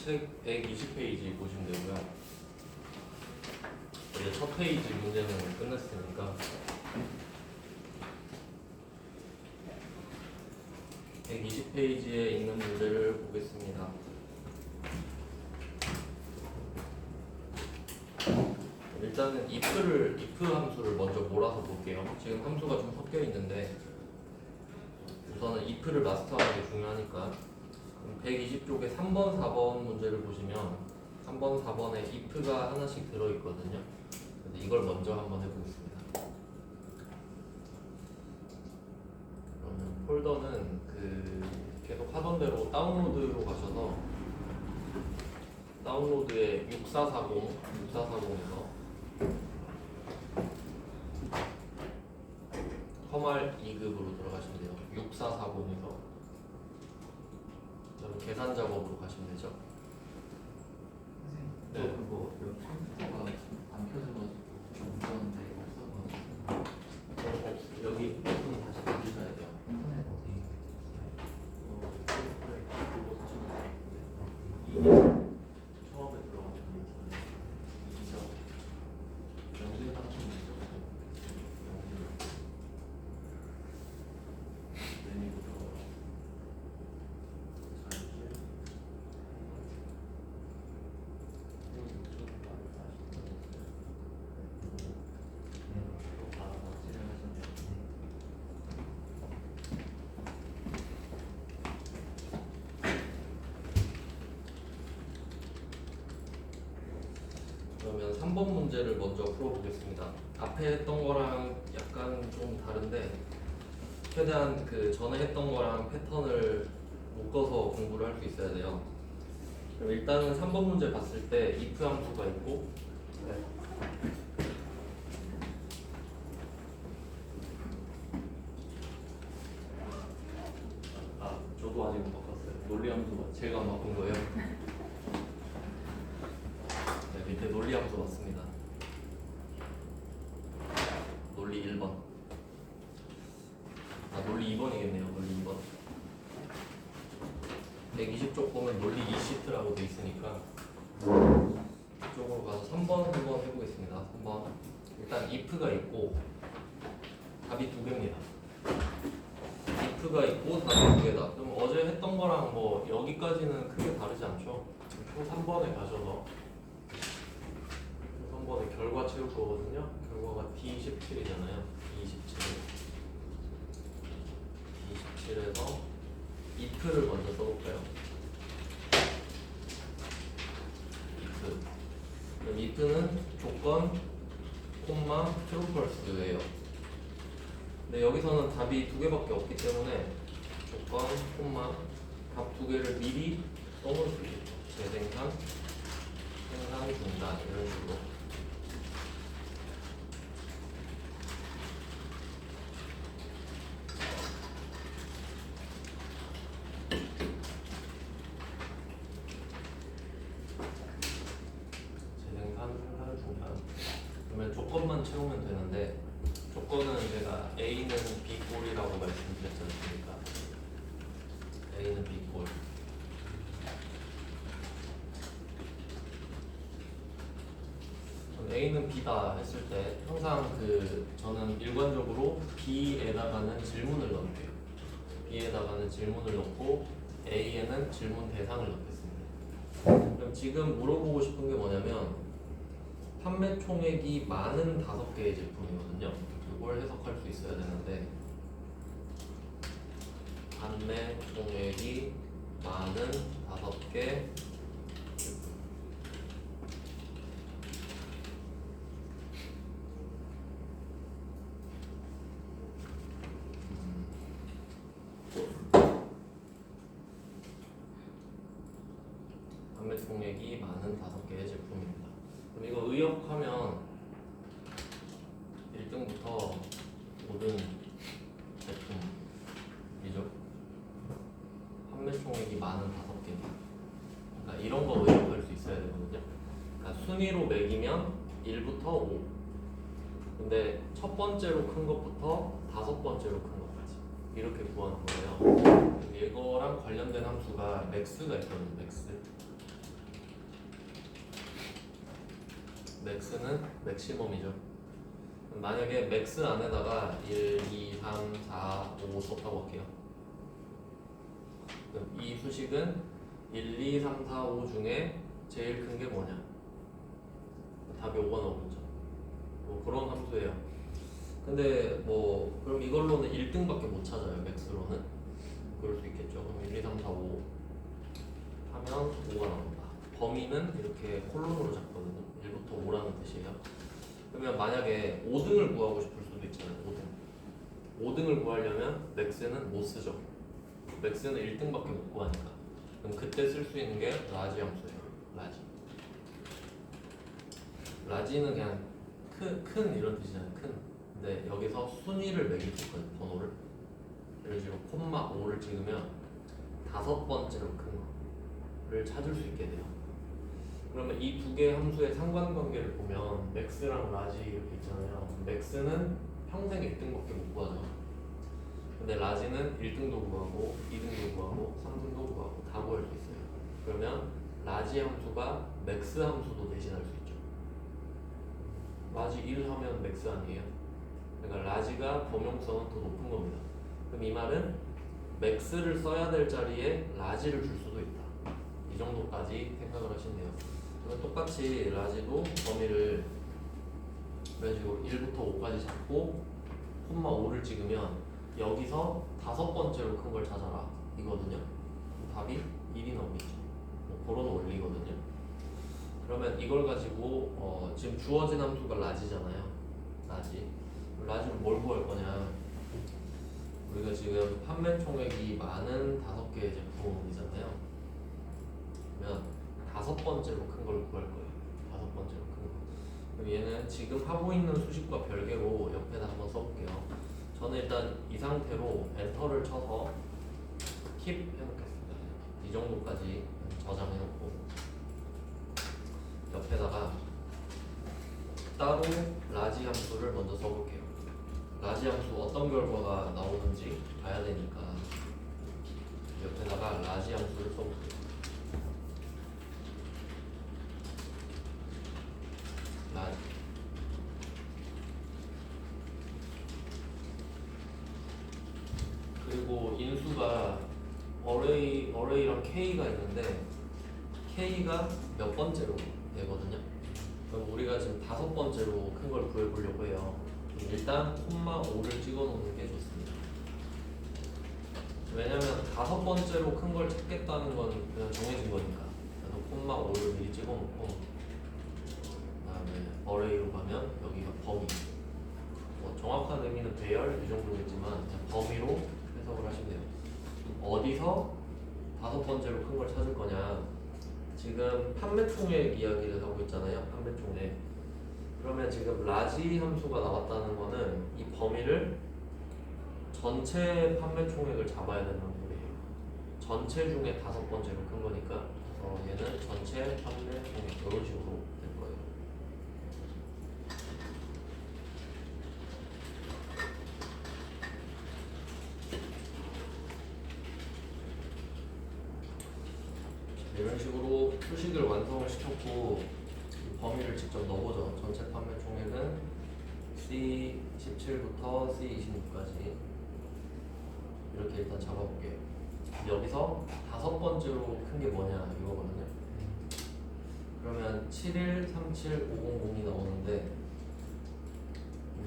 책 120페이지 보시면 되고요. 이제 첫 페이지 문제는 끝냈으니까 120페이지에 있는 문제를 보겠습니다. 일단은 if 함수를 먼저 몰아서 볼게요. 지금 함수가 좀 섞여 있는데 우선은 if를 마스터하는 게 중요하니까 120쪽에 3번, 4번 문제를 보시면 3번, 4번에 if가 하나씩 들어있거든요. 근데 이걸 먼저 한번 해보겠습니다. 그러면 폴더는 계속 하던 대로 다운로드로 가셔서 다운로드에 6440에서 컴알 2급으로 들어가시면 돼요. 6440에서 계산 작업으로 가시면 되죠. 네. 그거 컴퓨터가 안 켜져가지고 좀 무서운데 없어가지고 여기 버튼 다시 누르셔야 돼요. 인터넷 어디 처음에 들어가면 이죠 영수에 당첨 있죠 메뉴부터 그러면 3번 문제를 먼저 풀어보겠습니다. 앞에 했던 거랑 약간 좀 다른데 최대한 전에 했던 거랑 패턴을 묶어서 공부를 할 수 있어야 돼요. 그럼 일단은 3번 문제 봤을 때 if 함수가 있고 저도 아직 못 바꿨어요. 논리 함수가 제가 안 바꾼 거예요. 네, 밑에 논리 함수 맞습니다. 논리 1번. 논리 2번이겠네요. 논리 2번. 120쪽 보면 논리 2시트라고 돼 있으니까 이쪽으로 가서 3번 한번 해보겠습니다. 3번. 일단 if가 있고 답이 두 개입니다. if가 있고 답이 두 개다. 그럼 어제 했던 거랑 뭐 여기까지는 크게 다르지 않죠? 또 3번에 가셔서 3번에 결과 채울 거거든요. 결과가 D27이잖아요. D27에서 if를 먼저 써볼까요? if. 그럼 if는 조건, 콤마, true false예요. 근데 여기서는 답이 두 개밖에 없기 때문에 조건, 콤마, 답 두 개를 미리 써놓을 수 있겠죠. 재생산, 생산 중단 이런 식으로. 그러면 조건만 채우면 되는데 조건은 제가 A는 B꼴이라고 말씀드렸지 않습니까? A는 B꼴. A는 B다 했을 때 항상 저는 일관적으로 B에다가는 질문을 넣을게요. B에다가는 질문을 넣고 A에는 질문 대상을 넣겠습니다. 그럼 지금 물어보고 싶은 게 뭐냐면 판매 총액이 많은 5개의 제품이거든요. 이걸 해석할 수 있어야 되는데 판매 총액이 많은 5개 제품. 판매 총액이 많은 5개의 제품입니다. 그럼 이거 의역하면 1등부터 모든 제품이죠. 판매 총액이 많은 5개. 그러니까 이런 거 의역할 수 있어야 되거든요. 그러니까 순위로 매기면 1부터 5. 근데 첫 번째로 큰 것부터 5번째로 큰 것까지 이렇게 구하는 거예요. 이거랑 관련된 함수가 max가 있거든요. max. 맥스는 맥시멈이죠. 만약에 맥스 안에다가 1, 2, 3, 4, 5 썼다고 할게요. 그럼 이 수식은 1, 2, 3, 4, 5 중에 제일 큰 게 뭐냐? 답이 5가 나오겠죠. 뭐 그런 함수예요. 근데 뭐 그럼 이걸로는 1등밖에 못 찾아요. 맥스로는. 그럴 수 있겠죠. 그럼 1, 2, 3, 4, 5 하면 5가 나온다. 범위는 이렇게 콜론으로 잡거든요. 1부터 5라는 뜻이에요. 그러면 만약에 5등을 구하고 싶을 수도 있잖아요. 5등. 5등을 구하려면 맥스는 못 쓰죠. 맥스는 1등밖에 못 구하니까. 그럼 그때 쓸 수 있는 게 라지 함수예요. 라지. 라지는 그냥 큰 이런 뜻이잖아요. 큰. 근데 여기서 순위를 매길 수 있거든요. 번호를. 예를 들어 콤마 5를 찍으면 5번째로 큰 거를 찾을 수 있게 돼요. 그러면 이 두 개의 함수의 상관관계를 보면 맥스랑 라지 이렇게 있잖아요. 맥스는 평생 1등밖에 못 구하죠. 근데 라지는 1등도 구하고 2등도 구하고 3등도 구하고 다 구할 수 있어요. 그러면 라지 함수가 맥스 함수도 대신할 수 있죠. 라지 1 하면 맥스 아니에요? 그러니까 라지가 범용성은 더 높은 겁니다. 그럼 이 말은 맥스를 써야 될 자리에 라지를 줄 수도 있다. 이 정도까지 생각을 하시면 돼요. 그럼 똑같이 라지도 범위를 이런 식으로 1부터 5까지 잡고 콤마 5를 찍으면 여기서 5번째로 큰 걸 찾아라 이거든요. 답이 1이 나오겠죠. 뭐 그런 원리거든요. 그러면 이걸 가지고 지금 주어진 함수가 라지잖아요. 라지를 뭘 구할 거냐? 우리가 지금 판매 총액이 많은 5개의 제품이잖아요. 그러면 5번째로 큰 걸 구할 거예요. 5번째로 큰 거. 그럼 얘는 지금 하고 있는 수식과 별개로 옆에다 한번 써볼게요. 저는 일단 이 상태로 엔터를 쳐서 킵 해놓겠습니다. 이 정도까지 저장해놓고 옆에다가 따로 라지 함수를 먼저 써볼게요. 라지 함수 어떤 결과가 나오는지 봐야 되니까 옆에다가 라지 함수를 써볼게요. 라지 그리고 인수가 어레이랑 K가 있는데 K가 몇 번째로 되거든요. 그럼 우리가 지금 5번째로 큰 걸 구해보려고 해요. 일단 콤마 5를 찍어놓는 게 좋습니다. 왜냐면 5번째로 큰 걸 찾겠다는 건 그냥 정해진 거니까. 그래서 콤마 5를 미리 찍어놓고 그다음에 어레이로 가면 여기가 범위. 뭐 정확한 의미는 배열 이 정도겠지만 그냥 범위로 해석을 하시면 돼요. 어디서 5번째로 큰 걸 찾을 거냐? 지금 판매 총액 이야기를 하고 있잖아요. 판매 총액. 그러면 지금 라지 함수가 나왔다는 거는 이 범위를 전체 판매 총액을 잡아야 된다는 소리예요. 전체 중에 5번째로 큰 거니까 얘는 전체 판매 총액 이런 식으로 될 거예요. 이런 식으로 수식을 완성을 시켰고 범위를 직접 넣어보죠. 전체 판매 총액은 C17부터 C26까지 이렇게 일단 잡아볼게요. 여기서 5번째로 큰 게 뭐냐 이거거든요. 그러면 71, 37, 500이 나오는데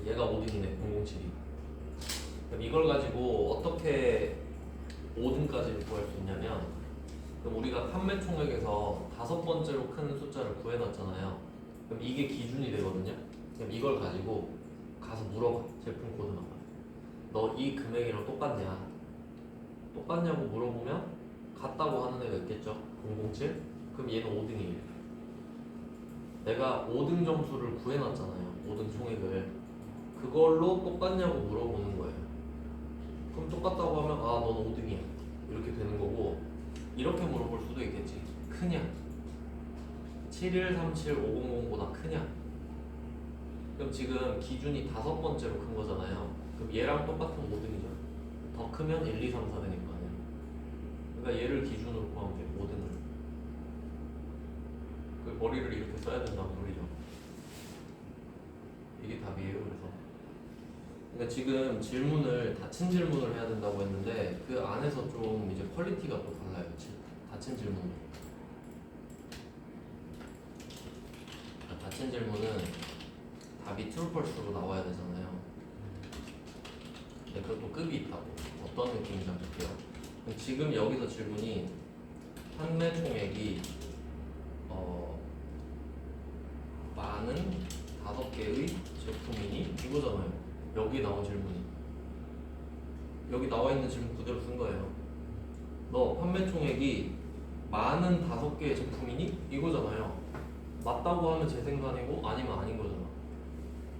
얘가 5등이네. 007이. 그럼 이걸 가지고 어떻게 5등까지 구할 수 있냐면 그럼 우리가 판매 총액에서 5번째로 큰 숫자를 구해놨잖아요. 그럼 이게 기준이 되거든요. 그럼 이걸 가지고 가서 물어봐. 제품 코드만. 너 이 금액이랑 똑같냐? 똑같냐고 물어보면 같다고 하는 애가 있겠죠. 007? 그럼 얘는 5등이에요. 내가 5등 점수를 구해놨잖아요. 5등 총액을. 그걸로 똑같냐고 물어보는 거예요. 그럼 똑같다고 하면 아, 넌 5등이야. 이렇게 되는 거고 이렇게 물어볼 수도 있겠지. 크냐? 7137, 500보다 크냐? 그럼 지금 기준이 5번째로 큰 거잖아요. 그럼 얘랑 똑같은 5등이죠. 더 크면 1, 2, 3, 4 되는 거 아니야? 그러니까 얘를 기준으로 구하면 돼요. 5등을. 그 머리를 이렇게 써야 된다는 소리죠. 그러니까 지금 질문을 닫힌 질문을 해야 된다고 했는데 그 안에서 좀 이제 퀄리티가 또 달라요. 닫힌 질문은. 닫힌 질문은 답이 true false로 나와야 되잖아요. 근데 그것도 급이 있다고. 어떤 느낌인지 볼게요. 지금 여기서 질문이 판매 총액이 많은 5개의 제품이니 이거잖아요. 여기 나온 질문이. 여기 나와 있는 질문 그대로 쓴 거예요. 너 판매 총액이 많은 5개의 제품이니 이거잖아요. 맞다고 하면 제 생각이고 아니면 아닌 거잖아.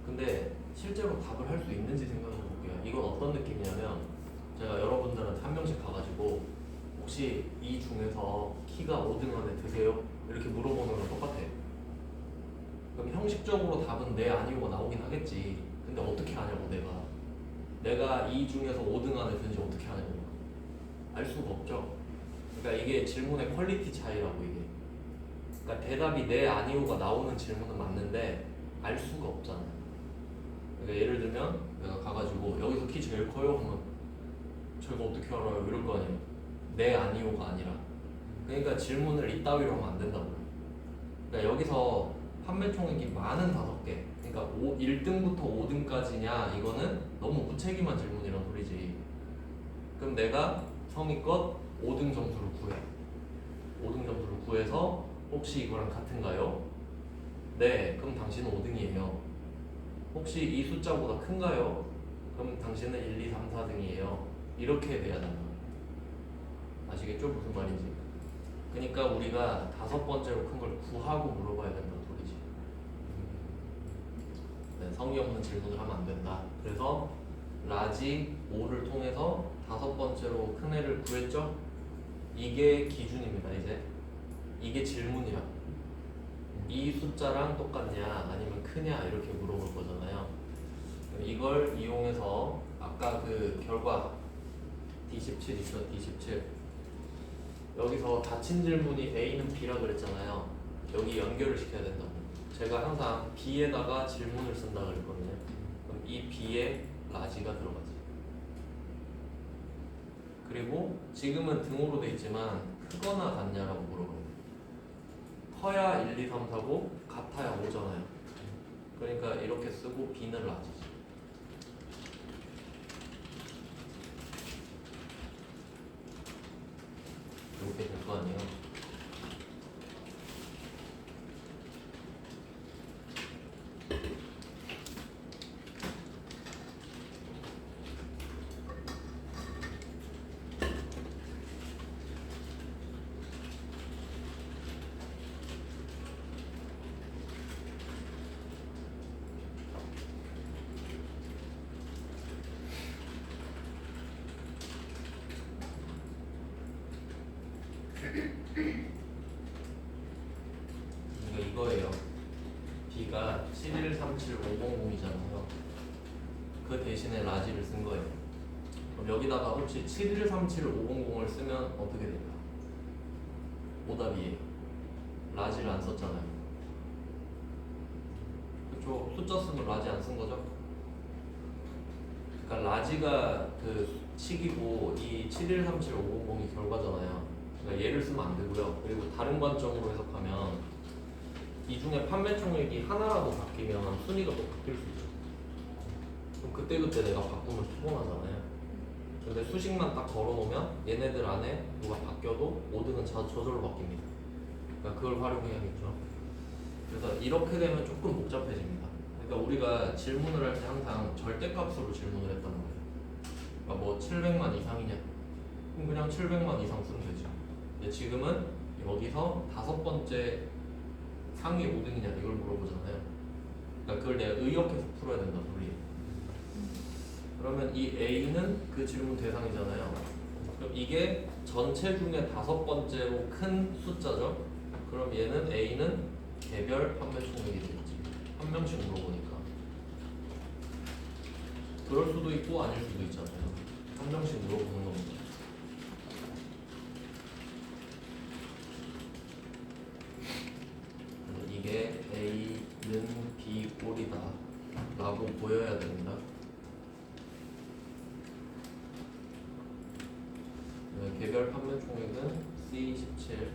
근데 실제로 답을 할 수 있는지 생각해 볼게요. 이건 어떤 느낌이냐면 제가 여러분들한테 한 명씩 가가지고 혹시 이 중에서 키가 5등 안에 드세요? 이렇게 물어보는 거랑 똑같아요. 그럼 형식적으로 답은 네 아니오가 나오긴 하겠지. 근데 어떻게 아냐고 내가 이 중에서 5등 안에 드는지 어떻게 아냐고 알 수가 없죠. 그러니까 이게 질문의 퀄리티 차이라고 이게. 그러니까 대답이 네 아니오가 나오는 질문은 맞는데 알 수가 없잖아요. 그러니까 예를 들면 내가 가가지고 여기서 키 제일 커요? 하면 저희가 어떻게 알아요? 이럴 거 아니에요. 네 아니오가 아니라. 그러니까 질문을 이따위로 하면 안 된다고요. 그러니까 여기서 판매 총액이 많은 5개, 그러니까 1등부터 5등까지냐 이거는 너무 무책임한 질문이란 소리지. 그럼 내가 성의껏 5등 점수를 구해. 5등 점수를 구해서 혹시 이거랑 같은가요? 네, 그럼 당신은 5등이에요. 혹시 이 숫자보다 큰가요? 그럼 당신은 1, 2, 3, 4등이에요. 이렇게 돼야 된다. 아시겠죠? 무슨 말인지. 그러니까 우리가 5번째로 큰 걸 구하고 물어봐야 된다는 소리지. 네, 성의 없는 질문을 하면 안 된다. 그래서 라지 5를 통해서 5번째로 큰 애를 구했죠? 이게 기준입니다. 이제 이게 질문이야. 이 숫자랑 똑같냐 아니면 크냐 이렇게 물어볼 거잖아요. 이걸 이용해서 아까 그 결과 D17 있어. D17 여기서 닫힌 질문이 A는 B라 그랬잖아요. 여기 연결을 시켜야 된다고. 제가 항상 B에다가 질문을 쓴다 그랬거든요. 그럼 이 B에 라지가 들어가지. 그리고 지금은 등호로 돼 있지만 크거나 같냐라고 물어봐요. 커야 1, 2, 3, 4고 같아야 5잖아요. 그러니까 이렇게 쓰고 B는 라지지. 이렇게 될 거 아니에요. 이거예요. B가 7137500이잖아요. 그 대신에 라지를 쓴 거예요. 그럼 여기다가 혹시 7137500을 쓰면 어떻게 될까? 오답이에요. 라지를 안 썼잖아요. 그쵸? 숫자 쓰면 라지 안 쓴 거죠? 그러니까 라지가 그 식이고 이 7137500이 결과잖아요. 그러니까 얘를 쓰면 안 되고요. 그리고 다른 관점으로 해석하면 이 중에 판매 총액이 하나라도 바뀌면 순위가 또 바뀔 수 있죠. 그럼 그때그때 내가 바꾸면 피곤하잖아요. 근데 수식만 딱 걸어놓으면 얘네들 안에 누가 바뀌어도 5등은 저절로 바뀝니다. 그러니까 그걸 활용해야겠죠. 그래서 이렇게 되면 조금 복잡해집니다. 그러니까 우리가 질문을 할 때 항상 절대값으로 질문을 했다는 거예요. 그러니까 뭐 700만 이상이냐? 그럼 그냥 700만 이상 쓰면 되죠. 근데 지금은 여기서 5번째 상위 5등이냐 이걸 물어보잖아요. 그러니까 그걸 내가 의역해서 풀어야 된다는 소리예요. 그러면 이 A는 그 질문 대상이잖아요. 그럼 이게 전체 중에 5번째로 큰 숫자죠. 그럼 얘는 A는 개별 판매 총액이 되겠지. 한 명씩 물어보니까. 그럴 수도 있고 아닐 수도 있잖아요. 한 명씩 물어보는 겁니다. 이게 A는 B 꼴이다 라고 보여야 됩니다. 개별 판매 총액은 C17.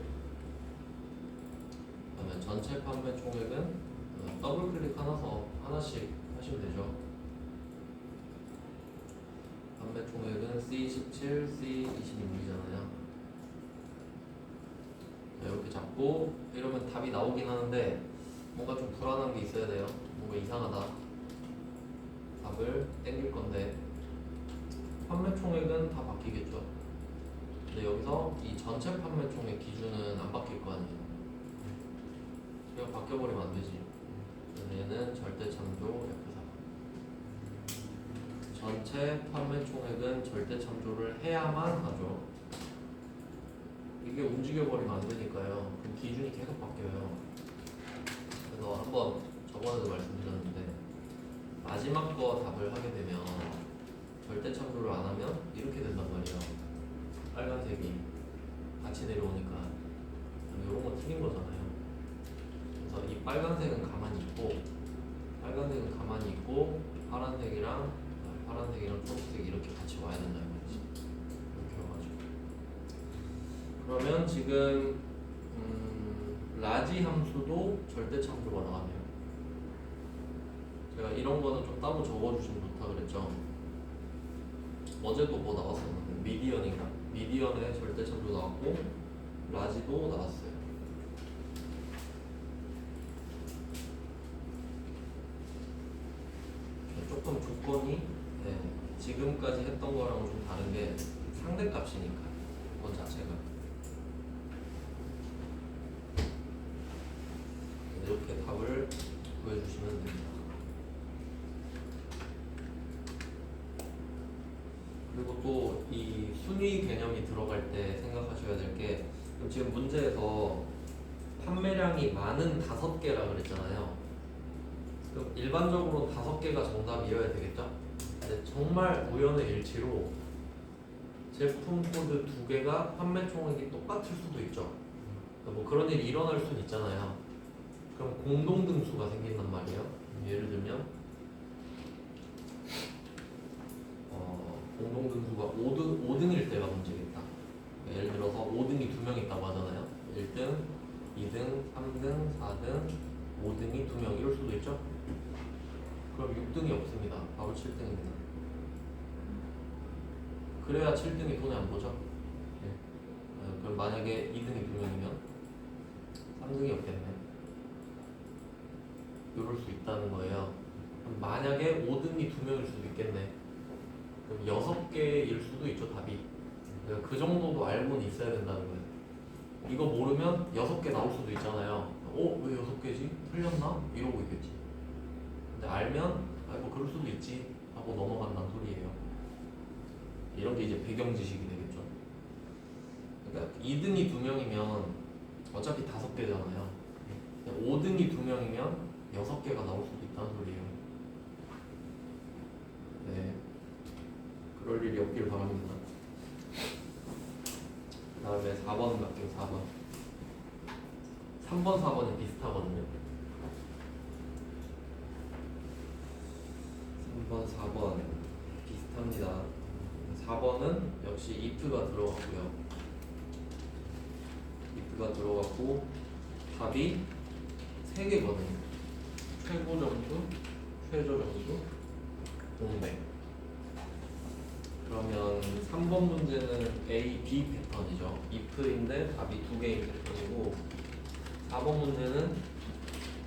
그러면 전체 판매 총액은 더블 클릭 하나씩 하시면 되죠. 판매 총액은 C17, C26이잖아요. 이렇게 잡고 이러면 답이 나오긴 하는데 뭔가 좀 불안한 게 있어야 돼요. 뭔가 이상하다. 답을 땡길 건데 판매 총액은 다 바뀌겠죠. 근데 여기서 이 전체 판매 총액 기준은 안 바뀔 거 아니에요. 그냥 바뀌어버리면 안 되지. 그래서 얘는 절대 참조 F4. 전체 판매 총액은 절대 참조를 해야만 하죠. 이게 움직여버리면 안 되니까요. 그럼 기준이 계속 바뀌어요. 그래서 한번 저번에도 말씀드렸는데 마지막 거 답을 하게 되면 절대 참조를 안 하면 이렇게 된단 말이에요. 빨간색이 같이 내려오니까 이런 거 틀린 거잖아요. 그래서 이 빨간색은 가만히 있고 파란색이랑 초록색 이렇게 같이 와야 된다는 거지. 이렇게 와가지고 그러면 지금 라지 함수도 절대 참조가 나가네요. 제가 이런 거는 좀 따로 적어주시면 좋다 그랬죠. 어제도 뭐 나왔었는데 미디언에 절대 참조 나왔고 라지도 나왔어요. 조금 조건이 지금까지 했던 거랑은 좀 다른 게 상대값이니까 그건 자체가 이렇게 답을 구해주시면 됩니다. 그리고 또 이 순위 개념이 들어갈 때 생각하셔야 될 게 지금 문제에서 판매량이 많은 5개라 그랬잖아요. 그럼 일반적으로 5개가 정답이어야 되겠죠? 근데 정말 우연의 일치로 제품 코드 2개가 판매 총액이 똑같을 수도 있죠. 뭐 그런 일이 일어날 수는 있잖아요. 그럼 공동 등수가 생긴단 말이에요. 예를 들면 공동 등수가 5등일 때가 문제겠다. 예를 들어서 5등이 2명 있다고 하잖아요. 1등, 2등, 3등, 4등, 5등이 2명 이럴 수도 있죠. 그럼 6등이 없습니다. 바로 7등입니다. 그래야 7등이 돈이 안 보죠. 그럼 만약에 2등이 2명이면 3등이 없겠네. 이럴 수 있다는 거예요. 그럼 만약에 5등이 2명일 수도 있겠네. 그럼 6개일 수도 있죠, 답이. 그러니까 그 정도도 알고는 있어야 된다는 거예요. 이거 모르면 6개 나올 수도 있잖아요. 왜 6개지? 틀렸나? 이러고 있겠지. 근데 알면 뭐 그럴 수도 있지 하고 넘어간다는 소리예요. 이런 게 이제 배경 지식이 되겠죠. 그러니까 2등이 2명이면 어차피 5개잖아요. 5등이 2명이면 6개가 나올 수도 있다는 소리예요. 네, 그럴 일이 없길 바랍니다. 그 다음에 4번 갈게요. 4번 3번 4번이 비슷하거든요. 3번 4번 비슷합니다. 4번은 역시 if가 들어갔고요. if가 들어갔고 답이 3개거든요. 최고 점수, 최저 점수, 공백. 그러면 3번 문제는 A, B 패턴이죠. if인데 답이 2개인 패턴이고 4번 문제는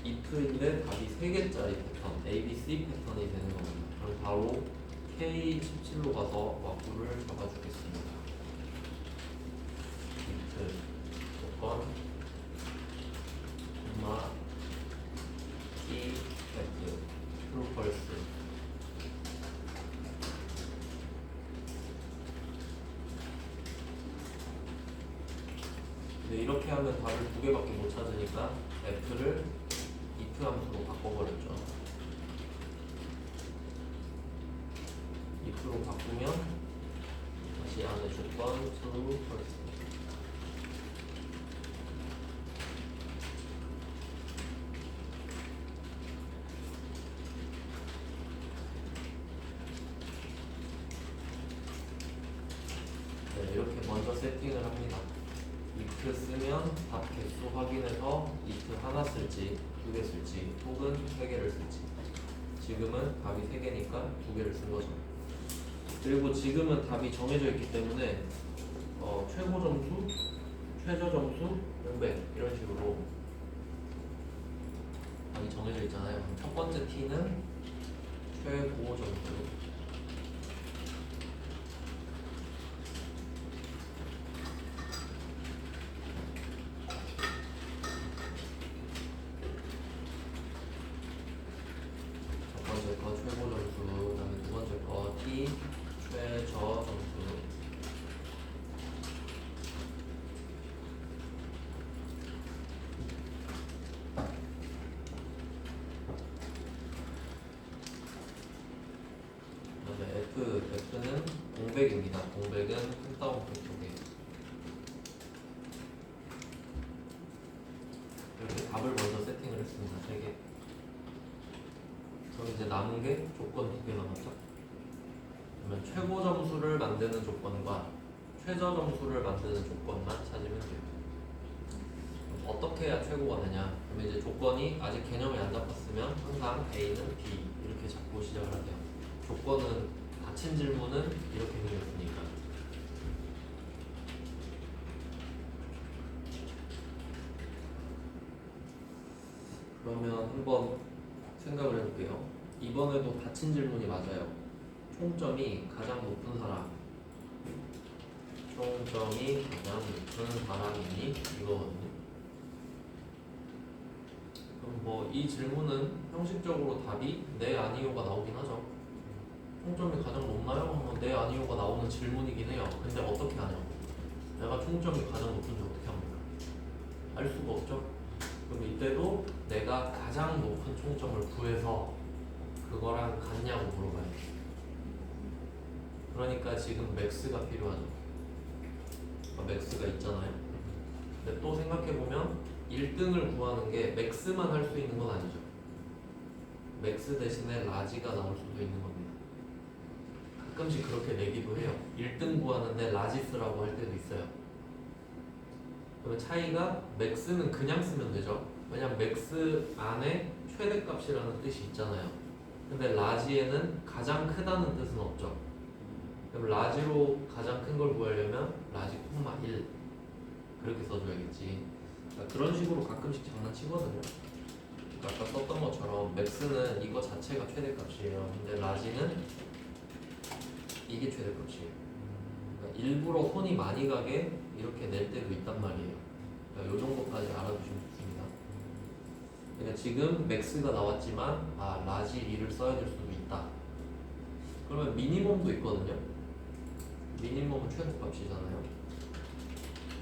if인데 답이 3개짜리 패턴, A, B, C 패턴이 되는 겁니다. 그럼 바로 K17로 가서 와꾸를 잡아주겠습니다. if 조건 콤마 T F true false. 근데 이렇게 하면 답을 2개밖에 못 찾으니까 F를 if 함수로 바꿔버렸죠. if로 바꾸면 다시 안에 조건 true false. 네, 이렇게 먼저 세팅을 합니다. if 쓰면 답 개수 확인해서 if 하나 쓸지 두 개 쓸지 혹은 세 개를 쓸지. 지금은 답이 세 개니까 두 개를 쓴 거죠. 그리고 지금은 답이 정해져 있기 때문에 최고 점수, 최저 점수, 공백 이런 식으로 답이 정해져 있잖아요. 첫 번째 t는 최고 점수, 첫 번째 거 최고 점수, 그다음에 두 번째 거 t 최저 점수. 그다음에 F는 공백입니다. 공백은 큰 따옴표 쪽에. 이렇게 답을 먼저 세팅을 했습니다. 3개. 그럼 이제 남은 게 조건 2개 남았죠? 그러면 최고 점수를 만드는 조건과 최저 점수를 만드는 조건만 찾으면 돼요. 그럼 어떻게 해야 최고가 되냐? 그러면 이제 조건이 아직 개념이 안 잡혔으면 항상 A는 B 이렇게 잡고 시작을 하세요. 조건은 닫힌 질문은 이렇게 생겼으니까. 그러면 한번 생각을 해볼게요. 이번에도 닫힌 질문이 맞아요. 총점이 가장 높은 사람, 총점이 가장 높은 사람이니 이거거든요. 그럼 뭐 이 질문은 형식적으로 답이 네 아니요가 나오긴 하죠. 총점이 가장 높나요? 하면 네 아니요가 나오는 질문이긴 해요. 근데 어떻게 하냐고. 내가 총점이 가장 높은지 어떻게 합니까? 알 수가 없죠. 그럼 이때도 내가 가장 높은 총점을 구해서 그거랑 같냐고 물어봐요. 그러니까 지금 맥스가 필요하죠. 맥스가 있잖아요. 근데 또 생각해보면 1등을 구하는 게 맥스만 할 수 있는 건 아니죠. 맥스 대신에 라지가 나올 수도 있는 겁니다. 가끔씩 그렇게 내기도 해요. 1등 구하는데 라지 쓰라고 할 때도 있어요. 그러면 차이가 맥스는 그냥 쓰면 되죠. 왜냐면 맥스 안에 최대값이라는 뜻이 있잖아요. 근데 라지에는 가장 크다는 뜻은 없죠. 그럼 라지로 가장 큰 걸 구하려면 라지 콤마 1 그렇게 써줘야겠지. 그러니까 그런 식으로 가끔씩 장난치거든요. 그러니까 아까 썼던 것처럼 맥스는 이거 자체가 최대값이에요. 근데 라지는 이게 최대값이에요. 그러니까 일부러 손이 많이 가게 이렇게 낼 때도 있단 말이에요. 그러니까 이 정도까지 알아두시면 좋습니다. 그러니까 지금 맥스가 나왔지만 라지 2를 써야 될 수도 있다. 그러면 미니멈도 있거든요. 미니멈은 최고값이잖아요.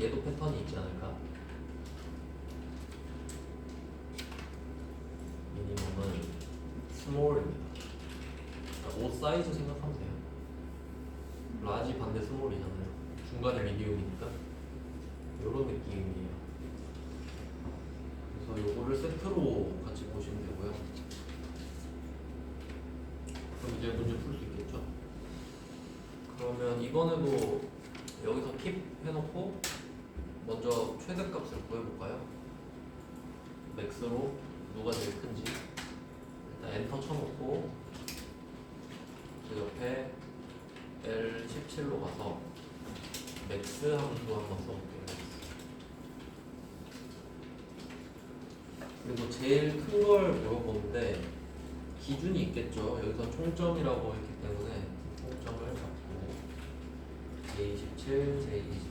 얘도 패턴이 있지 않을까? 미니멈은 스몰입니다. 옷 사이즈 생각하면 돼요. 라지 반대 스몰이잖아요. 중간에 미디움이니까 이런 느낌이에요. 그래서 요거를 세트로 같이 보시면 되고요. 그럼 이제 문제 풀 수 있겠죠? 그러면 이번에도 여기서 킵 해놓고 먼저 최대값을 구해볼까요? 맥스로 누가 제일 큰지 일단 엔터 쳐놓고 그 옆에 L17로 가서 맥스 함수 한번 써볼게요. 그리고 제일 큰 걸 물어보는데 기준이 있겠죠. 여기서 총점이라고 했기 때문에 총점을 잡고 J27, J24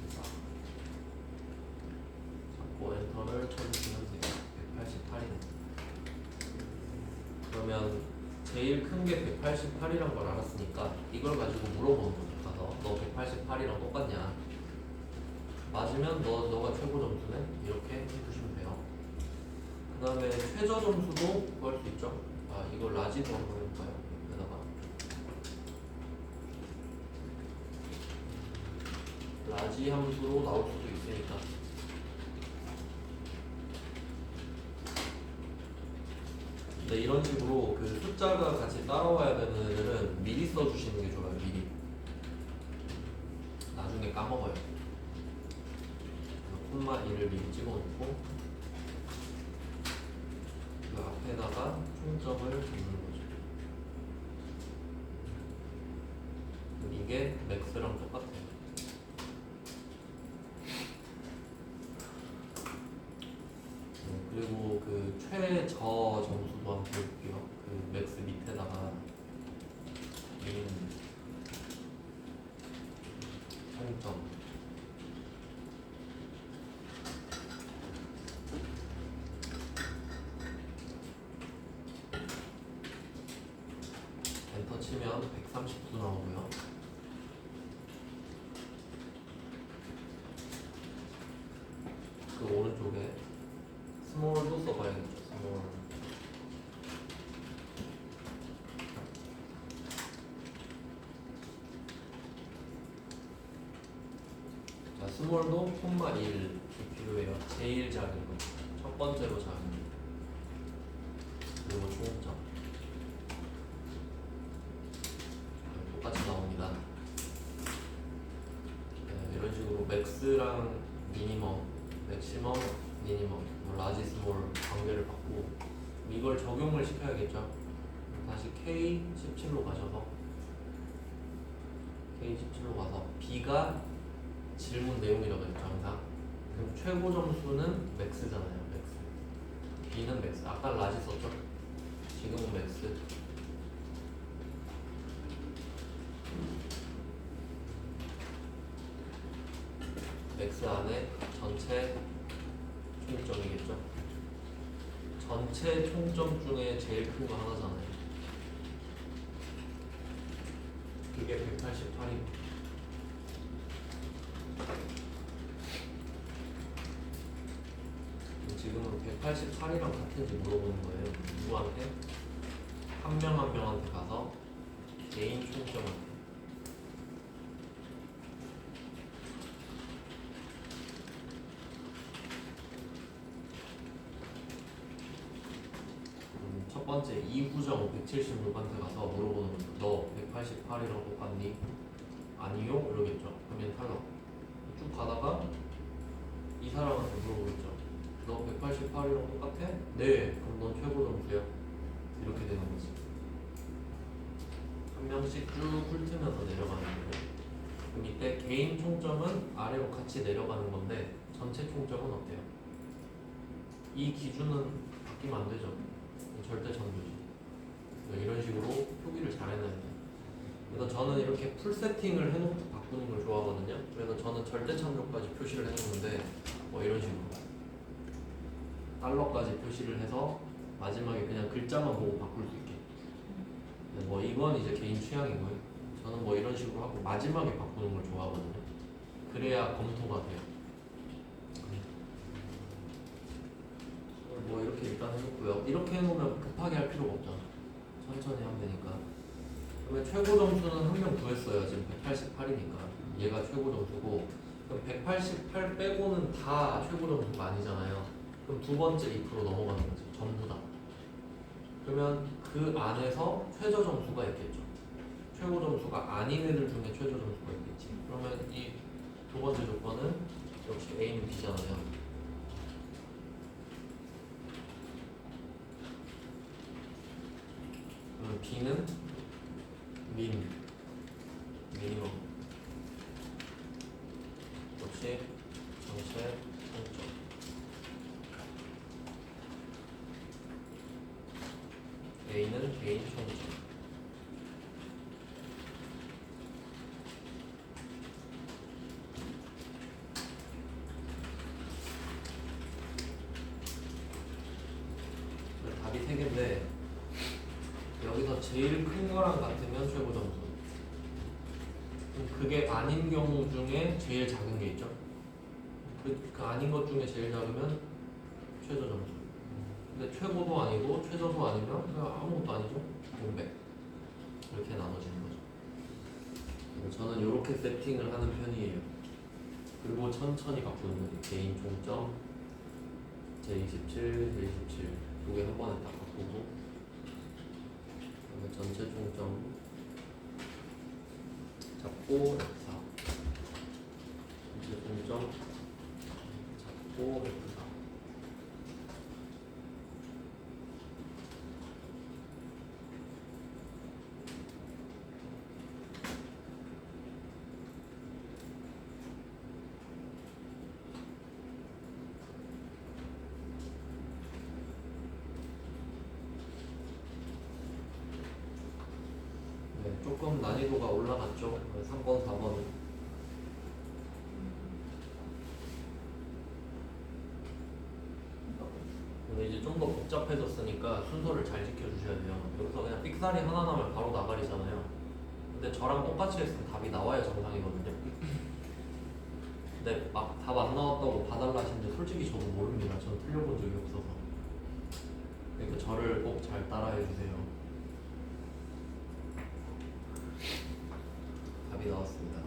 잡고 엔터를 쳐주시면 돼요. 188이네. 그러면 제일 큰 게 188이란 걸 알았으니까 이걸 가지고 물어보는 거죠. 가서 너 188이랑 똑같냐? 맞으면 너가 최고 점수네? 이렇게 해주시면 돼요. 그 다음에 최저 점수도 구할 수 있죠. 이걸 라지도 한번 해볼까요? 여기다가 라지 함수로 나올 수도 있으니까. 근데 이런 식으로 그 숫자가 같이 따라와야 되는 애들은 미리 써주시는 게 좋아요. 미리. 나중에 까먹어요. 콤마 2를 미리 찍어놓고 그 앞에다가 총점을 잡는 거죠. 이게 맥스랑 똑같아요. 그리고 그 최저 점수도 한번 볼게요. 그 맥스 밑에다가 민 총점 엔터 치면 130도 나오고요. 그 오른쪽에 스몰도 써봐야겠죠. 스몰. 자, 스몰도 콤마 1 필요해요. 제일 작은 거. 첫 번째로 작은 거. 그리고 총점. 똑같이 나옵니다. 네, 이런 식으로 맥스랑 미니멈, 맥시멈, 미니멈, 뭐 라지, 스몰 관계를 받고 이걸 적용을 시켜야겠죠. 다시 K17로 가셔서 K17로 가서 B가 질문 내용이라고 했죠 항상. 그럼 최고 점수는 맥스잖아요. 맥스. B는 맥스. 아까 라지 썼죠? 지금은 맥스. 맥스 안에 전체 총점이겠죠. 전체 총점 중에 제일 큰 거 하나잖아요. 그게 188입니다. 지금은 188이랑 같은지 물어보는 거예요. 누구한테? 한 명 한 명한테 가서 개인 총점한테. 첫 번째 이후정 176한테 가서 물어보는 거죠. 너 188이랑 똑같니? 아니요? 이러겠죠. 그러면 탈락. 쭉 가다가 이 사람한테 물어보겠죠. 너 188이랑 똑같아? 네. 그럼 넌 최고 점수야. 이렇게 되는 거지. 한 명씩 쭉 훑으면서 내려가는 거예요. 그럼 이때 개인 총점은 아래로 같이 내려가는 건데 전체 총점은 어때요? 이 기준은 바뀌면 안 되죠. 절대 전도지. 이런 식으로 표기를 잘 해놔야 돼요. 그래서 저는 이렇게 풀 세팅을 해놓고 바꾸는 걸 좋아하거든요. 그래서 저는 절대 참조까지 표시를 해놓는데 뭐 이런 식으로 달러까지 표시를 해서 마지막에 그냥 글자만 보고 바꿀 수 있게. 뭐 이건 이제 개인 취향인 거예요. 저는 뭐 이런 식으로 하고 마지막에 바꾸는 걸 좋아하거든요. 그래야 검토가 돼요. 뭐 이렇게 일단 해놓고요. 이렇게 해놓으면 급하게 할 필요가 없잖아. 천천히 하면 되니까. 그러면 최고 점수는 한 명 구했어요. 지금 188이니까 얘가 최고 점수고, 그럼 188 빼고는 다 최고 점수가 아니잖아요. 그럼 두 번째 2% 넘어가는 거지. 전부 다. 그러면 그 안에서 최저 점수가 있겠죠. 최고 점수가 아닌 애들 중에 최저 점수가 있겠지. 그러면 이 두 번째 조건은 역시 A는 B잖아요. 그러면 B는 미니멈 역시 전체 총점. A는 개인 총점. 답이 3개인데 여기서 제일 큰 거랑 같으면 최고 점수. 그게 아닌 경우 중에 제일 작은 게 있죠. 그 아닌 것 중에 제일 작으면 최저 점수. 근데 최고도 아니고 최저도 아니면 그냥 아무것도 아니죠. 000. 이렇게 나눠지는 거죠. 저는 이렇게 세팅을 하는 편이에요. 그리고 천천히 바꾸는 거죠. 개인 총점, 제27, 제27 두 개 한 번에 딱 바꾸고, 그다음에 전체 총점 잡고 F4, 전체 총점 F5 F4. 네, 조금 난이도가 올라갔죠. 3번, 4번은. 근데 이제 좀 더 복잡해졌으니까 순서를 잘 지켜주셔야 돼요. 여기서 그냥 삑사리 하나 나면 바로 나가리잖아요. 근데 저랑 똑같이 했으면 답이 나와야 정상이거든요. 근데 막 답 안 나왔다고 봐달라 하시는데 솔직히 저도 모릅니다. 저는 틀려본 적이 없어서. 그러니까 저를 꼭 잘 따라해 주세요. 답이 나왔습니다.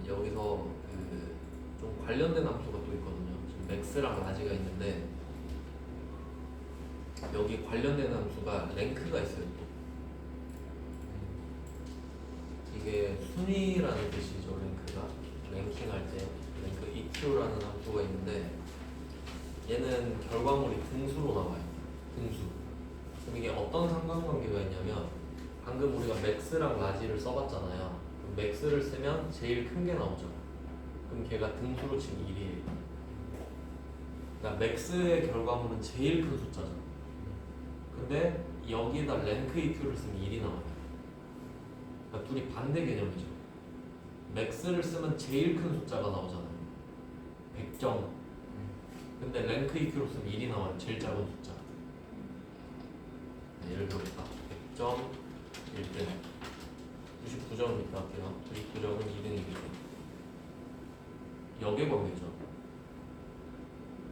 여기서 그 좀 관련된 함수가 또 있거든요. 지금 맥스랑 라지가 있는데 여기 관련된 함수가 랭크가 있어요. 또 이게 순위라는 뜻이죠. 랭크가 랭킹할 때 랭크 EQ라는 함수가 있는데 얘는 결과물이 등수로 나와요. 등수. 그럼 이게 어떤 상관관계가 있냐면 방금 우리가 맥스랑 라지를 써봤잖아요. 그럼 맥스를 쓰면 제일 큰 게 나오죠. 그럼 걔가 등수로 치면 1이에요. 그러니까 맥스의 결과물은 제일 큰 숫자죠. 근데 여기에다 랭크 EQ를 쓰면 1이 나와요. 그러니까 둘이 반대 개념이죠. 맥스를 쓰면 제일 큰 숫자가 나오잖아요. 100점. 근데 랭크 EQ로 쓰면 1이 나와요. 제일 작은 숫자. 네, 예를 들어보겠다. 100점 1등. 99점은 이렇게 할게요. 99점은 2등이겠죠. 역의 관계죠.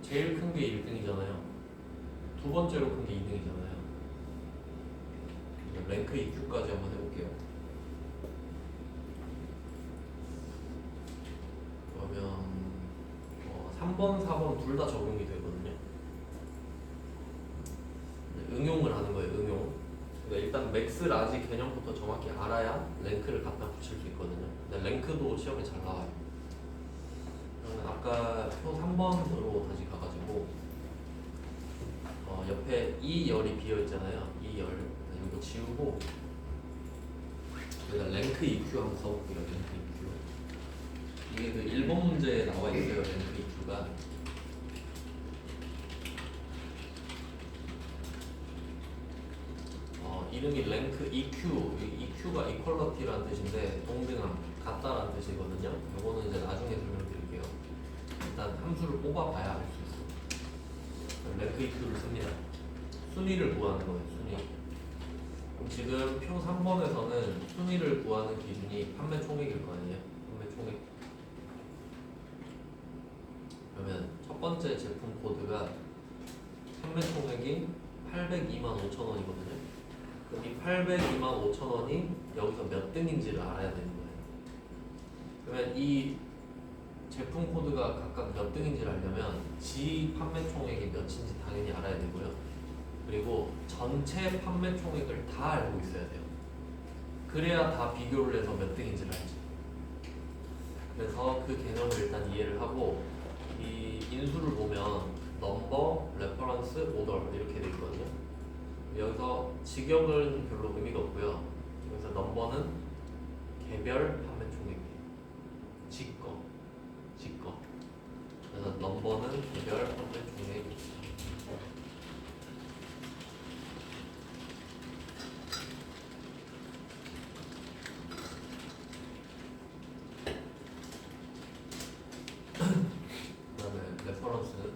제일 큰 게 1등이잖아요. 두 번째로 큰 게 2등이잖아요. 랭크 EQ까지 한번 해볼게요. 그러면 3번, 4번 둘 다 적용이 되거든요. 응용을 하는 거예요. 응용. 그러니까 일단 맥스, 라지 개념부터 정확히 알아야 랭크를 갖다 붙일 수 있거든요. 근데 랭크도 시험에 잘 나와요. 그러면 아까 표 3번으로 다시 가가지고 옆에 이 열이 비어 있잖아요. 이 열. 이거 지우고 제가 랭크 EQ 한번 써볼게요. 랭크 EQ. 이게 그 1번 문제에 나와 있어요. 랭크 EQ가. 이름이 랭크 EQ. EQ가 이퀄러티라는 뜻인데 동등함, 같다라는 뜻이거든요. 이거는 이제 나중에 설명드릴게요. 일단 함수를 뽑아봐야 알 수 있어요. 랭크 EQ를 씁니다. 순위를 구하는 거예요. 순위. 그럼 지금 표 3번에서는 순위를 구하는 기준이 판매 총액일 거 아니에요. 판매 총액. 그러면 첫 번째 제품 코드가 판매 총액이 802만 5천 원이거든요. 그럼 이 802만 5천 원이 여기서 몇 등인지를 알아야 되는 거예요. 그러면 이 제품 코드가 각각 몇 등인지를 알려면 지 판매 총액이 몇인지 당연히 알아야 되고요. 그리고 전체 판매 총액을 다 알고 있어야 돼요. 그래야 다 비교를 해서 몇 등인지를 알죠. 그래서 그 개념을 일단 이해를 하고 이 인수를 보면 넘버, 레퍼런스, 오더 이렇게 돼 있거든요. 여기서 직역은 별로 의미가 없고요. 여기서 넘버는 개별 판매 총액이에요. 직거. 그래서 넘버는 개별 판매 총액입니다. 그다음에 레퍼런스는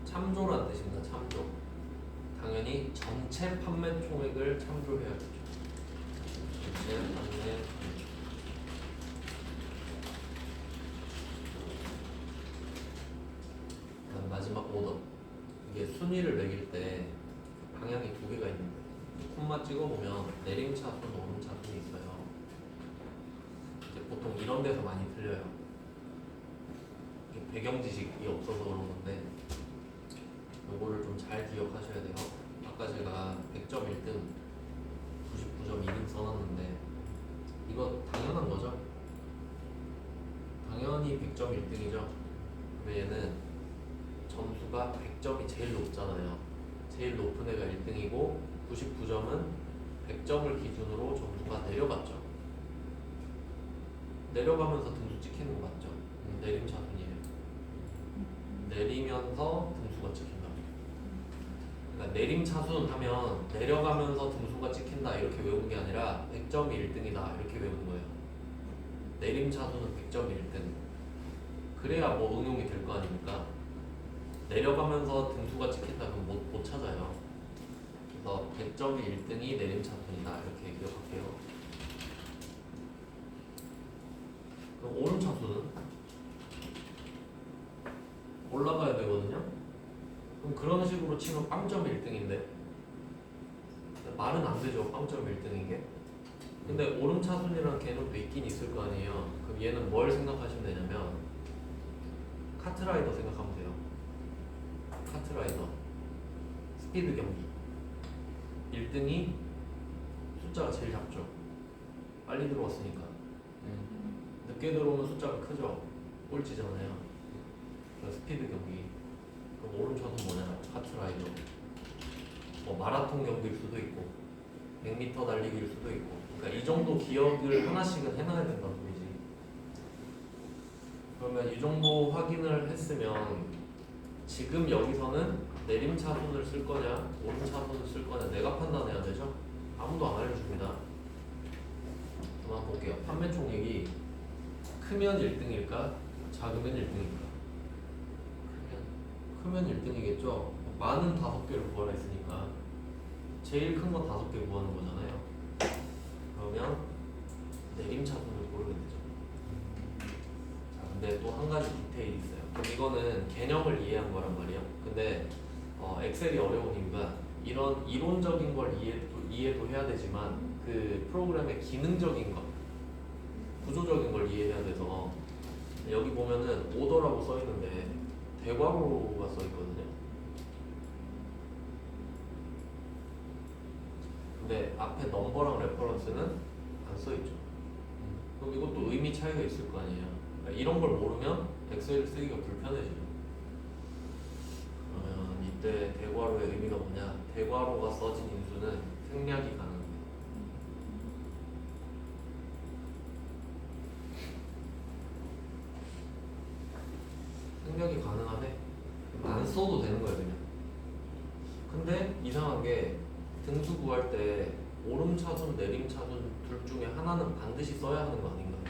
참조라는 뜻입니다. 참조. 당연히 전체 판매 총액을 참조해야겠죠. 전체 판매. 그다음 마지막 오더. 이게 순위를 매길 때 방향이 두 개가 있는데 콤마 찍어보면 내림차순, 오름차순이 있어요. 이제 보통 이런 데서 많이 틀려요. 배경 지식이 없어서 그런 건데 요거를 좀 잘 기억하셔야 돼요. 아까 제가 100점 1등, 99점 2등 써놨는데 이거 당연한 거죠? 당연히 100점 1등이죠. 근데 얘는 점수가 100점이 제일 높잖아요. 제일 높은 애가 1등이고 99점은 100점을 기준으로 점수가 내려갔죠. 내려가면서 등수 찍히는 거 맞죠? 내림차순이에요. 내리면서 등수가 찍힌다. 그러니까 내림차순 하면 내려가면서 등수가 찍힌다 이렇게 외우는 게 아니라 100점이 1등이다 이렇게 외우는 거예요. 내림차순은 100점이 1등. 그래야 뭐 응용이 될 거 아닙니까? 내려가면서 등수가 찍힌다 그럼 못 찾아요. 그래서 100점이 1등이 내림차순이다 이렇게 기억할게요. 그럼 오름차순은 올라가야 되거든요. 그럼 그런 식으로 치면 빵점이 1등인데 말은 안 되죠. 빵점이 1등인 게. 근데 오름차순이라는 개념도 있긴 있을 거 아니에요. 그럼 얘는 뭘 생각하시면 되냐면 카트라이더 생각하면 돼요. 카트라이더 스피드 경기 1등이 숫자가 제일 작죠. 빨리 들어왔으니까. 늦게 들어오면 숫자가 크죠. 꼴찌잖아요. 그래서 스피드 경기. 그럼 오른쪽은 뭐냐? 카트라이더. 뭐 마라톤 경기일 수도 있고 100m 달리기일 수도 있고. 그러니까 이 정도 기억을 하나씩은 해놔야 된다는 소리지. 그러면 이 정도 확인을 했으면 지금 여기서는 내림차순을 쓸 거냐 오름차순을 쓸 거냐 내가 판단해야 되죠. 아무도 안 알려줍니다. 한번 볼게요. 판매 총액이 크면 1등일까? 작으면 1등일까? 크면 1등이겠죠? 많은 5개를 구하라 했으니까 제일 큰 거 5개 구하는 거잖아요. 그러면 내림차순을 고르면 되죠. 자, 근데 또 한 가지 디테일이 있어요. 그럼 이거는 개념을 이해한 거란 말이에요. 근데 엑셀이 어려운 이유가 이런 이론적인 걸 이해도 해야 되지만 그 프로그램의 기능적인 것 구조적인 걸 이해해야 돼서 여기 보면은 오더라고 써 있는데 대괄호가 써 있거든요. 근데 앞에 넘버랑 레퍼런스는 안 써 있죠. 그럼 이것도 의미 차이가 있을 거 아니에요. 그러니까 이런 걸 모르면 엑셀을 쓰기가 불편해지죠. 그러면 이때 대괄호의 의미가 뭐냐? 대괄호가 써진 인수는 생략이 가능합니다. 생략이 가능하네? 안 써도 되는 거야 그냥. 근데 이상한 게 등수 구할 때 오름차순, 내림차순 둘 중에 하나는 반드시 써야 하는 거 아닌가요?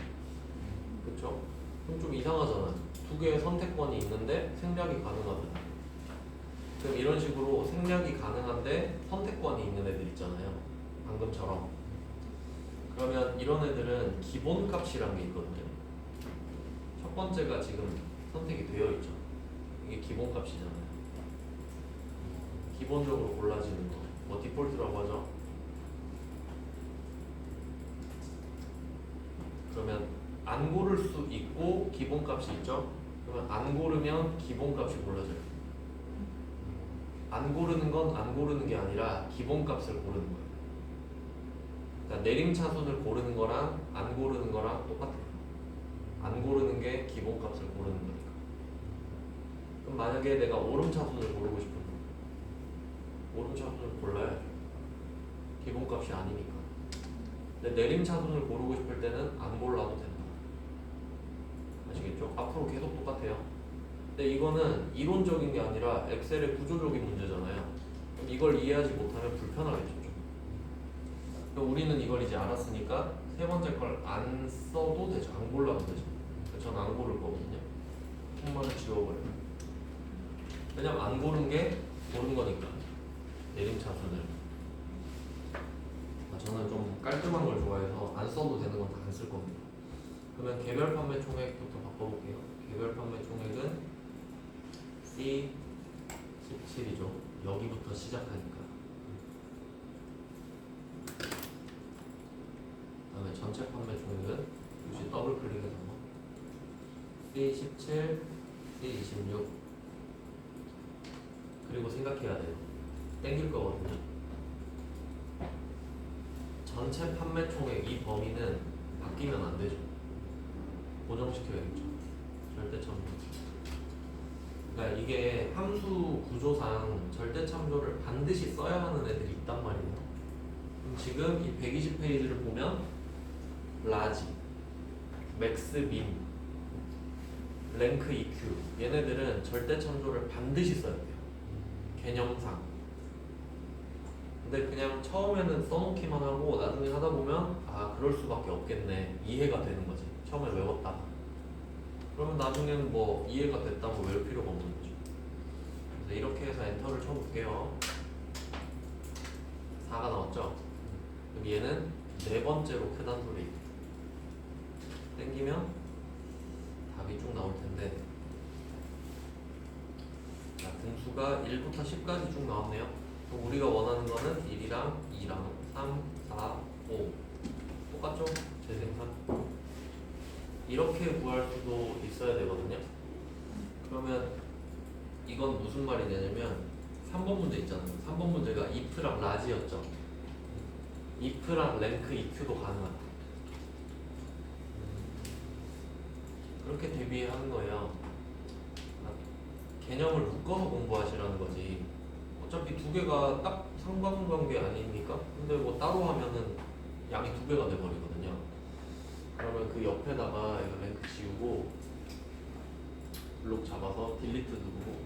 그쵸? 그럼 좀 이상하잖아. 두 개의 선택권이 있는데 생략이 가능하다. 그럼 이런 식으로 생략이 가능한데 선택권이 있는 애들 있잖아요. 방금처럼. 그러면 이런 애들은 기본값이라는 게 있거든요. 첫 번째가 지금 선택이 되어 있죠. 이게 기본값이잖아요. 기본적으로 골라지는 거. 뭐 디폴트라고 하죠. 그러면 안 고를 수 있고 기본값이 있죠. 그러면 안 고르면 기본값이 골라져요. 안 고르는 건 안 고르는 게 아니라 기본값을 고르는 거예요. 그러니까 내림차순을 고르는 거랑 안 고르는 거랑 똑같아요. 안 고르는 게 기본값을 고르는 거니까. 그럼 만약에 내가 오름차순을 고르고 싶으면 오름차순을 골라야죠. 기본값이 아니니까. 근데 내림차순을 고르고 싶을 때는 안 골라도 된다. 아시겠죠? 앞으로 계속 똑같아요. 근데 이거는 이론적인 게 아니라 엑셀의 구조적인 문제잖아요. 그럼 이걸 이해하지 못하면 불편하겠죠. 좀. 그럼 우리는 이걸 이제 알았으니까 세 번째 걸 안 써도 되죠. 안 골라도 되죠. 저는 안 고를 거거든요. 통만을 지워버려요. 왜냐면 안 고른 게 고른 거니까. 내림차순을. 저는 좀 깔끔한 걸 좋아해서 안 써도 되는 건 다 안 쓸 겁니다. 그러면 개별 판매 총액부터 바꿔볼게요. 개별 판매 총액은 C17이죠. 여기부터 시작하니까. 그다음에 전체 판매 총액은 역시 더블 클릭해서 C17, C26. 그리고 생각해야 돼요. 땡길 거거든요. 전체 판매 총액 이 범위는 바뀌면 안 되죠. 고정시켜야겠죠. 절대 처음. 그러니까 이게 함수 구조상 절대 참조를 반드시 써야 하는 애들이 있단 말이에요. 그럼 지금 이 120페이지를 보면 라지, 맥스, 민, 랭크, EQ 얘네들은 절대 참조를 반드시 써야 돼요. 개념상. 근데 그냥 처음에는 써놓기만 하고 나중에 하다 보면 아 그럴 수밖에 없겠네 이해가 되는 거지. 처음에 외웠다가 그러면 나중에는 뭐 이해가 됐다고 외울 필요가 없는 거죠. 그래서 이렇게 해서 엔터를 쳐볼게요. 4가 나왔죠? 그럼 얘는 네 번째로 크단 소리 땡기면 답이 쭉 나올 텐데 자, 등수가 1부터 10까지 쭉 나왔네요. 그럼 우리가 원하는 거는 1이랑 2랑 3, 4, 5 똑같죠? 재생산 이렇게 구할 수도 있어야 되거든요. 그러면 이건 무슨 말이냐면 3번 문제 있잖아요. 3번 문제가 if랑 라지였죠. if랑 랭크 EQ도 가능하다. 그렇게 대비하는 거예요. 개념을 묶어서 공부하시라는 거지. 어차피 두 개가 딱 상관관계 아닙니까? 근데 뭐 따로 하면은 양이 두 배가 돼버리거든요. 그러면 그 옆에다가 이거 랭크 지우고 블록 잡아서 딜리트 누르고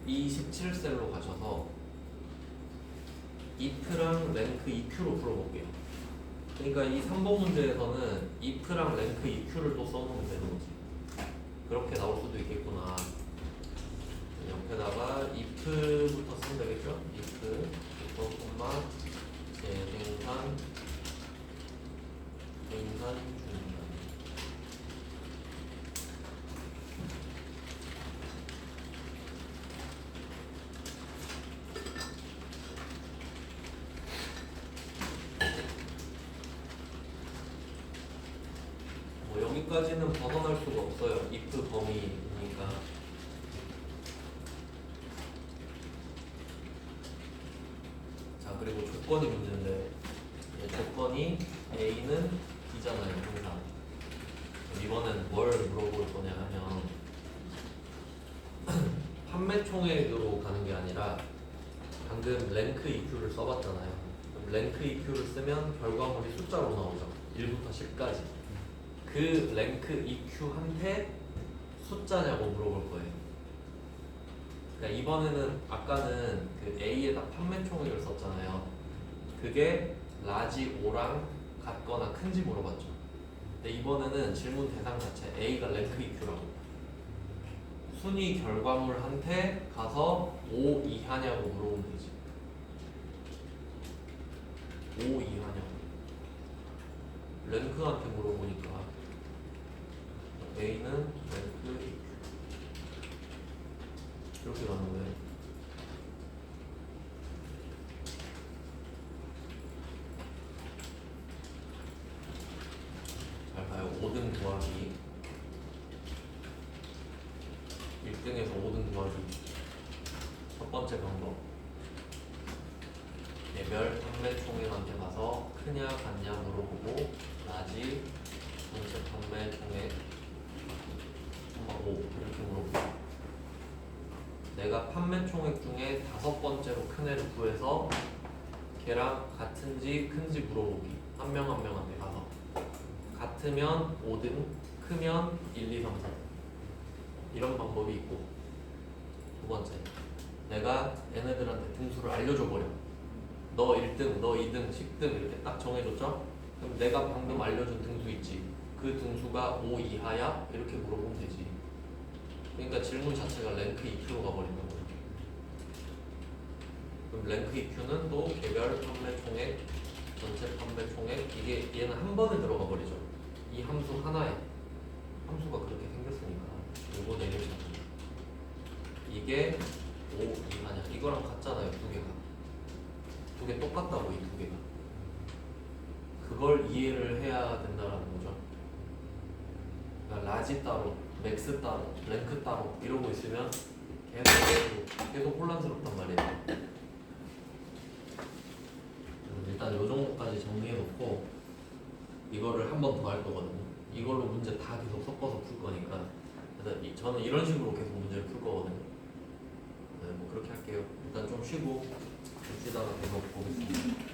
27셀로 가셔서 if랑 랭크 EQ로 풀어볼게요. 그러니까 이 3번 문제에서는 if랑 랭크 EQ를 또 써놓으면 되는 거지. 그렇게 나올 수도 있겠구나. 옆에다가 if부터 쓰면 되겠죠? if부터 콤마 재생산 중단. 뭐 여기까지는 벗어날 수가 없어요. if 범위니까. 자 그리고 조건이 문제인데 조건이 A는 B잖아요 항상. 이번엔 뭘 물어볼 거냐 하면 판매 총액으로 가는 게 아니라 방금 랭크 EQ를 써봤잖아요. 그럼 랭크 EQ를 쓰면 결과물이 숫자로 나오죠. 1부터 10까지. 그 랭크 EQ한테 숫자냐고 물어볼 거예요. 그러니까 이번에는 아까는 그 A에다 판매 총액을 썼잖아요. 그게 라지 5랑 같거나 큰지 물어봤죠. 근데 이번에는 질문 대상 자체 A가 랭크 EQ라고. 순위 결과물한테 가서 5 이하냐고 물어보면 되지. 5 이하냐고. 랭크한테 물어보니까 A는 랭크 EQ. 이렇게 가는 거예요. 잘 봐요. 5등 구하기. 1등에서 5등 구하기. 첫 번째 방법. 개별 판매 총액한테 가서 크냐 같냐 물어보고 라지 전체 판매 총액 5 이렇게 물어보고. 내가 판매 총액 중에 5번째로 큰 애를 구해서 걔랑 같은지 큰지 물어보기. 한 명 한 명한테 가서 같으면 5등, 크면 1, 2, 3, 4 이런 방법이 있고, 두 번째 내가 얘네들한테 등수를 알려줘 버려. 너 1등, 너 2등, 10등 이렇게 딱 정해줬죠? 그럼 내가 방금 알려준 등수 있지? 그 등수가 5 이하야? 이렇게 물어보면 되지. 그러니까 질문 자체가 랭크 EQ로 가버린다고. 그럼 랭크 EQ는 또 개별 판매 총액, 전체 판매 총액, 이게 얘는 한 번에 들어가 버리죠. 이 함수 하나에 함수가 그렇게 생겼으니까 요거 내리면 이게 5 이하냐 이거랑 같잖아요. 두 개가 두 개 똑같다고. 이 두 개가 그걸 이해를 해야 된다라는 거죠. 그러니까 라지 따로 맥스 따로 랭크 따로 이러고 있으면 계속 혼란스럽단 말이에요. 일단 요 정도까지 정리해 놓고 이거를 한 번 더 할 거거든요. 이걸로 문제 다 계속 섞어서 풀 거니까 그래서 저는 이런 식으로 계속 문제를 풀 거거든요. 네, 뭐 그렇게 할게요. 일단 좀 쉬고 좀 쉬다가 계속 보겠습니다.